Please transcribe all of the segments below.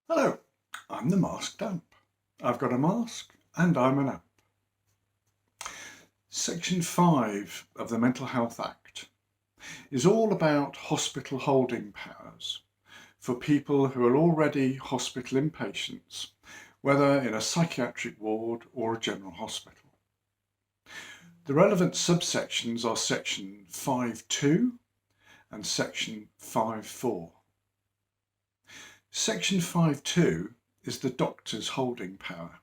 Hello, I'm the masked amp. I've got a mask and I'm an amp. Section 5 of the Mental Health Act is all about hospital holding powers for people who are already hospital inpatients, whether in a psychiatric ward or a general hospital. The relevant subsections are section 5.2 and section 5.4. Section 5.2 is the doctor's holding power.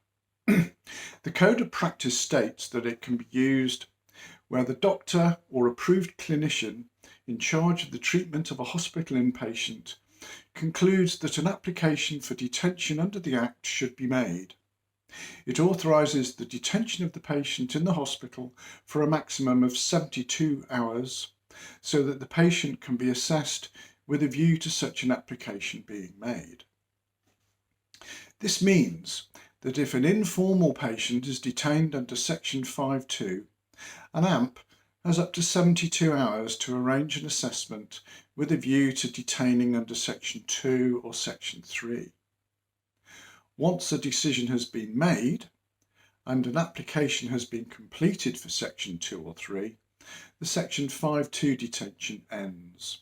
The Code of Practice states that it can be used where the doctor or approved clinician in charge of the treatment of a hospital inpatient concludes that an application for detention under the Act should be made. It authorises the detention of the patient in the hospital for a maximum of 72 hours so that the patient can be assessed with a view to such an application being made. This means that if an informal patient is detained under section 5.2, an AMP has up to 72 hours to arrange an assessment with a view to detaining under section 2 or section 3. Once a decision has been made and an application has been completed for section 2 or 3, the section 5.2 detention ends.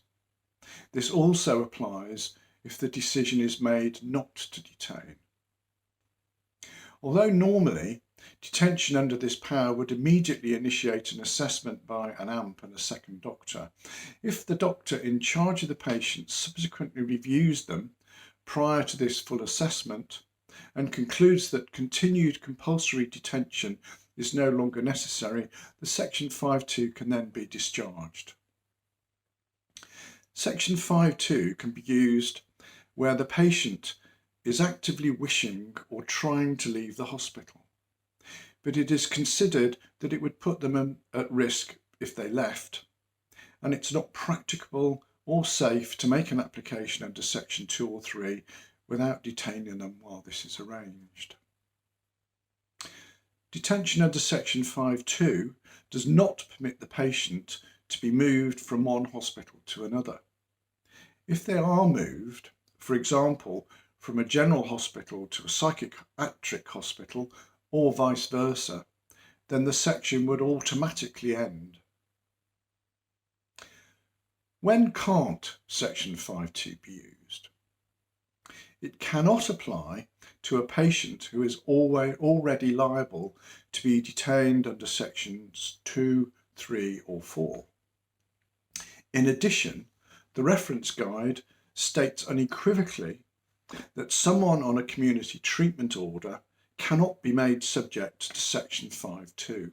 This also applies if the decision is made not to detain. Although normally detention under this power would immediately initiate an assessment by an AMP and a second doctor, if the doctor in charge of the patient subsequently reviews them prior to this full assessment and concludes that continued compulsory detention is no longer necessary, the section 5.2 can then be discharged. Section 5.2 can be used where the patient is actively wishing or trying to leave the hospital, but it is considered that it would put them at risk if they left, and it's not practicable or safe to make an application under section 2 or 3 without detaining them while this is arranged. Detention under section 5.2 does not permit the patient to be moved from one hospital to another. If they are moved, for example, from a general hospital to a psychiatric hospital or vice versa, then the section would automatically end. When can't section 5.2 be used? It cannot apply to a patient who is already liable to be detained under sections 2, 3 or 4. In addition, the reference guide states unequivocally that someone on a community treatment order cannot be made subject to section 5.2.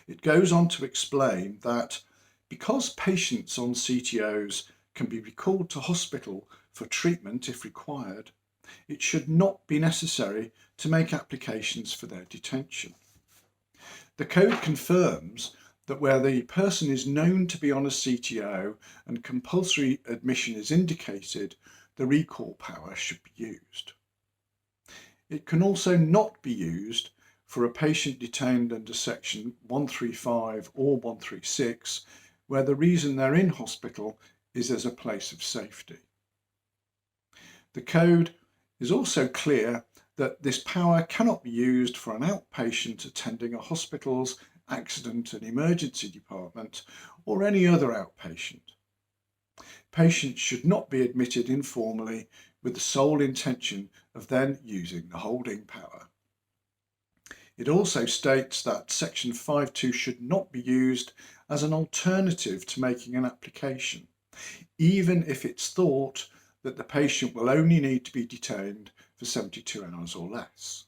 It goes on to explain that because patients on CTOs can be recalled to hospital for treatment if required, it should not be necessary to make applications for their detention. The code confirms that where the person is known to be on a CTO and compulsory admission is indicated, the recall power should be used. It can also not be used for a patient detained under section 135 or 136, where the reason they're in hospital is as a place of safety. The code is also clear that this power cannot be used for an outpatient attending a hospital's accident and emergency department or any other outpatient. Patients should not be admitted informally with the sole intention of then using the holding power. It also states that section 5.2 should not be used as an alternative to making an application, even if it's thought that the patient will only need to be detained for 72 hours or less.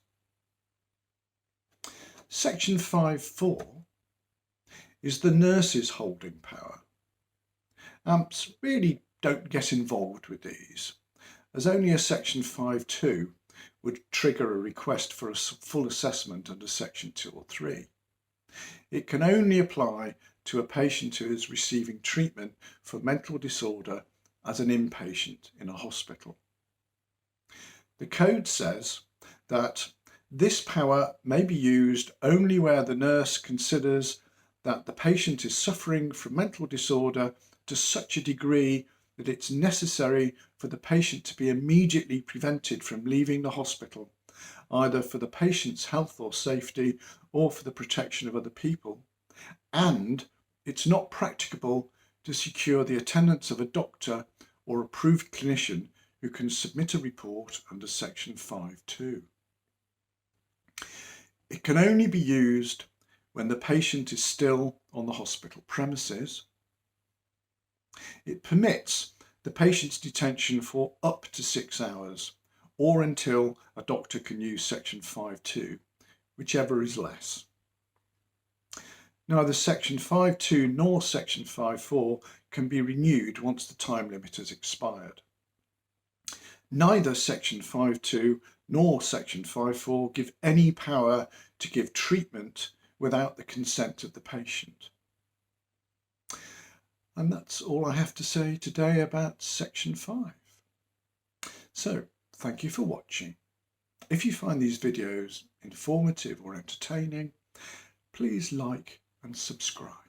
Section 5.4 is the nurse's holding power. AMPs really don't get involved with these, as only a section 5.2 would trigger a request for a full assessment under section 2 or 3. It can only apply to a patient who is receiving treatment for mental disorder as an inpatient in a hospital. The code says that this power may be used only where the nurse considers that the patient is suffering from mental disorder to such a degree that it's necessary for for the patient to be immediately prevented from leaving the hospital, either for the patient's health or safety or for the protection of other people, and it's not practicable to secure the attendance of a doctor or approved clinician who can submit a report under section 5.2. It can only be used when the patient is still on the hospital premises. It permits the patient's detention for up to 6 hours or until a doctor can use section 5.2, whichever is less. Neither section 5.2 nor section 5.4 can be renewed once the time limit has expired. Neither section 5.2 nor section 5.4 give any power to give treatment without the consent of the patient. And that's all I have to say today about section 5. So, thank you for watching. If you find these videos informative or entertaining, please like and subscribe.